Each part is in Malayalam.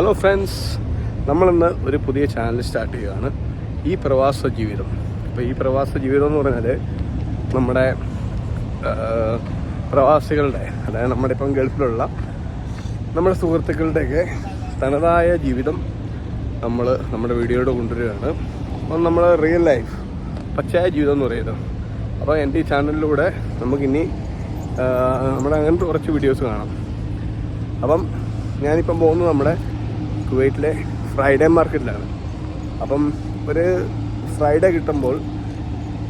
ഹലോ ഫ്രണ്ട്സ്, നമ്മളിന്ന് ഒരു പുതിയ ചാനൽ സ്റ്റാർട്ട് ചെയ്യുകയാണ്, ഈ പ്രവാസ ജീവിതം. അപ്പോൾ ഈ പ്രവാസ ജീവിതം എന്ന് പറഞ്ഞാൽ നമ്മുടെ പ്രവാസികളുടെ, അതായത് നമ്മുടെ ഇപ്പം ഗൾഫിലുള്ള നമ്മുടെ സുഹൃത്തുക്കളുടെയൊക്കെ തനതായ ജീവിതം നമ്മൾ നമ്മുടെ വീഡിയോയോട് കൊണ്ടുവരികയാണ്. അപ്പം നമ്മൾ റിയൽ ലൈഫ് പച്ചയായ ജീവിതം എന്ന് പറയുന്നത്. അപ്പോൾ എൻ്റെ ഈ ചാനലിലൂടെ നമുക്കിനി നമ്മുടെ അങ്ങനത്തെ കുറച്ച് വീഡിയോസ് കാണാം. അപ്പം ഞാനിപ്പം പോകുന്നത് നമ്മുടെ കുവൈറ്റിലെ ഫ്രൈഡേ മാർക്കറ്റിലാണ്. അപ്പം ഒരു ഫ്രൈഡേ കിട്ടുമ്പോൾ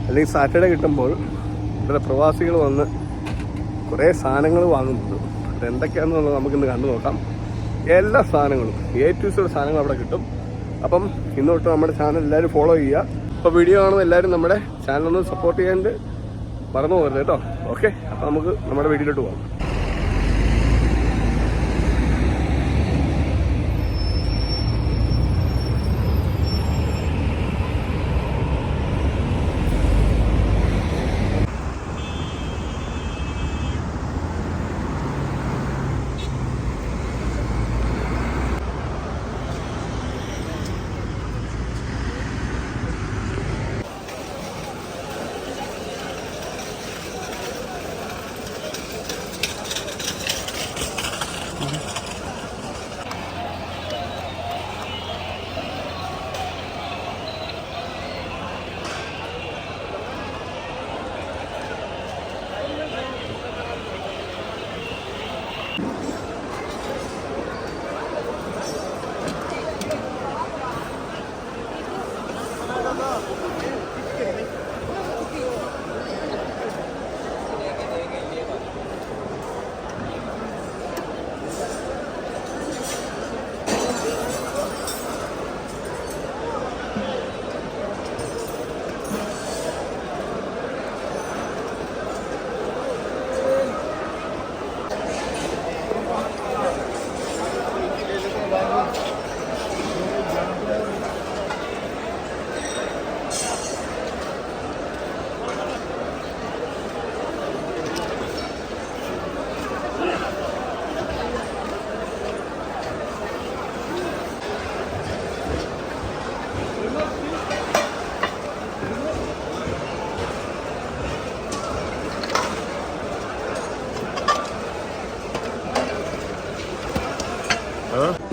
അല്ലെങ്കിൽ സാറ്റർഡേ കിട്ടുമ്പോൾ ഇവിടെ പ്രവാസികൾ വന്ന് കുറേ സാധനങ്ങൾ വാങ്ങുന്നുണ്ട്. അതെന്തൊക്കെയാണെന്നുള്ളത് നമുക്കിന്ന് കണ്ടു നോക്കാം. എല്ലാ സാധനങ്ങളും A to Z സാധനങ്ങൾ അവിടെ കിട്ടും. അപ്പം ഇന്ന് തൊട്ട് നമ്മുടെ ചാനൽ എല്ലാവരും ഫോളോ ചെയ്യുക. അപ്പോൾ വീഡിയോ കാണുന്ന എല്ലാവരും നമ്മുടെ ചാനലൊന്ന് സപ്പോർട്ട് ചെയ്യാണ്ട് മറന്നു പോകരുത് കേട്ടോ. ഓക്കെ, അപ്പോൾ നമുക്ക് നമ്മുടെ വീഡിയോയിലോട്ട് പോകാം.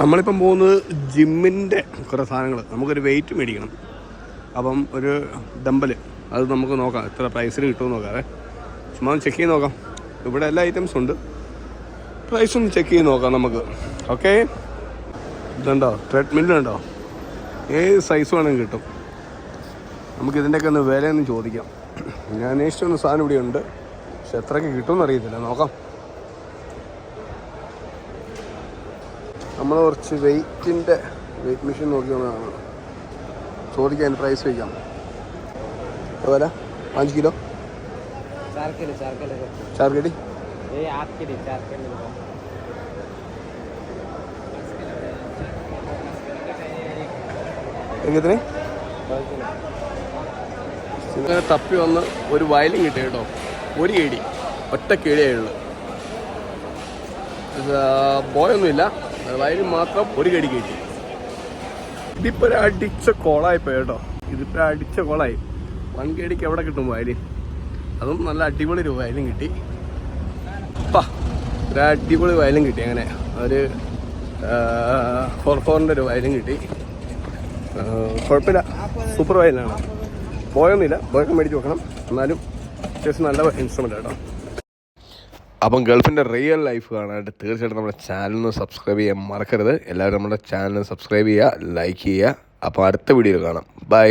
നമ്മളിപ്പം പോകുന്നത് ജിമ്മിൻ്റെ കുറേ സാധനങ്ങൾ, നമുക്കൊരു വെയിറ്റ് മേടിക്കണം. അപ്പം ഒരു ഡമ്പൽ, അത് നമുക്ക് നോക്കാം എത്ര പ്രൈസിന് കിട്ടുമെന്ന് നോക്കാവേ. ചുമ്മാ ഒന്ന് ചെക്ക് ചെയ്ത് നോക്കാം. ഇവിടെ എല്ലാ ഐറ്റംസും ഉണ്ട്, പ്രൈസ് ഒന്ന് ചെക്ക് ചെയ്ത് നോക്കാം നമുക്ക്. ഓക്കെ, ഇതുണ്ടോ ട്രെഡ്മില്ലുണ്ടോ, ഏത് സൈസ് വേണമെങ്കിൽ കിട്ടും. നമുക്കിതിൻ്റെയൊക്കെ ഒന്ന് വിലയൊന്നും ചോദിക്കാം. ഞാൻ അന്വേഷിച്ചൊന്ന് സാധനം ഇവിടെ ഉണ്ട്, പക്ഷെ എത്രയ്ക്ക് കിട്ടുമെന്ന് അറിയത്തില്ല, നോക്കാം. നമ്മൾ കുറച്ച് വെയിറ്റ് മെഷീൻ നോക്കി വന്നതാണ്, ചോദിക്കാൻ പ്രൈസ് വയ്ക്കാം. വില 5 കിലോ 4 കടി എങ്ങനെ ഇങ്ങനെ തപ്പി വന്ന് ഒരു വയലും കിട്ടി കേട്ടോ. ഒരു കേടി, ഒറ്റ കേടിയായുള്ളു, ബോയൊന്നുമില്ല, വയലും മാത്രം ഒരു കടി കിട്ടി. ഇതിപ്പോൾ ഒരു അടിച്ച കോളായിപ്പോയി കേട്ടോ. ഇതിപ്പോൾ അടിച്ച കോളായി. 1 കടിക്ക് എവിടെ കിട്ടും വയല്? അതും നല്ല അടിപൊളി ഒരു വയലും കിട്ടി. ഒരു അടിപൊളി വയലും കിട്ടി. അങ്ങനെ ഒരു 4/4 ഒരു വയലും കിട്ടി. കുഴപ്പമില്ല, സൂപ്പർ വയലാണ്. ബോയൊന്നുമില്ല, ബോയൊക്കെ മേടിച്ച് വെക്കണം. എന്നാലും അത്യാവശ്യം നല്ല ഇൻസ്ട്രുമെൻ്റ് കേട്ടോ. അപ്പം ഗൾഫിൻ്റെ റിയൽ ലൈഫ് കാണാനായിട്ട് തീർച്ചയായിട്ടും നമ്മുടെ ചാനലിന് സബ്സ്ക്രൈബ് ചെയ്യാൻ മറക്കരുത്. എല്ലാവരും നമ്മുടെ ചാനൽ സബ്സ്ക്രൈബ് ചെയ്യുക, ലൈക്ക് ചെയ്യുക. അപ്പോൾ അടുത്ത വീഡിയോയിൽ കാണാം. ബൈ.